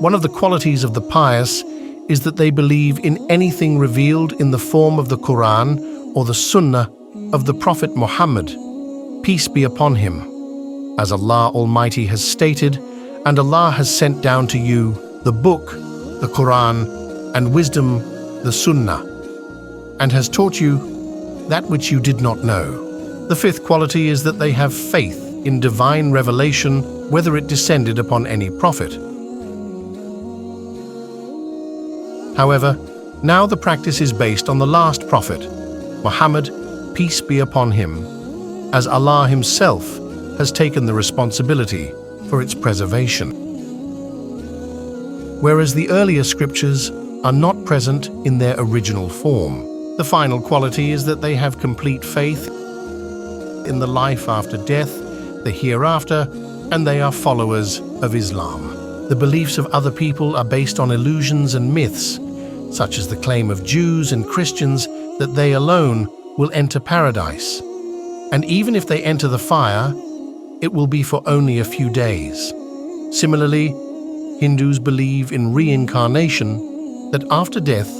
One of the qualities of the pious is that they believe in anything revealed in the form of the Quran or the Sunnah of the Prophet Muhammad, peace be upon him. As Allah Almighty has stated, and Allah has sent down to you the book, the Quran, and wisdom, the Sunnah, and has taught you that which you did not know. The fifth quality is that they have faith in divine revelation, whether it descended upon any prophet. However, now the practice is based on the last prophet, Muhammad, peace be upon him, as Allah himself has taken the responsibility for its preservation. Whereas the earlier scriptures are not present in their original form. The final quality is that they have complete faith in the life after death, the hereafter, and they are followers of Islam. The beliefs of other people are based on illusions and myths, such as the claim of Jews and Christians that they alone will enter paradise. And even if they enter the fire, it will be for only a few days. Similarly, Hindus believe in reincarnation, that after death,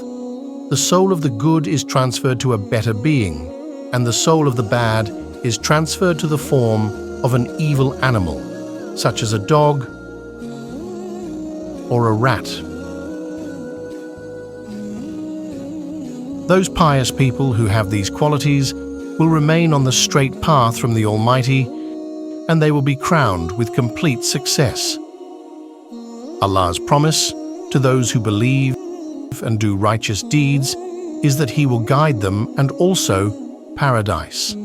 the soul of the good is transferred to a better being, and the soul of the bad is transferred to the form of an evil animal, such as a dog or a rat. Those pious people who have these qualities will remain on the straight path from the Almighty, and they will be crowned with complete success. Allah's promise to those who believe and do righteous deeds is that He will guide them and also paradise.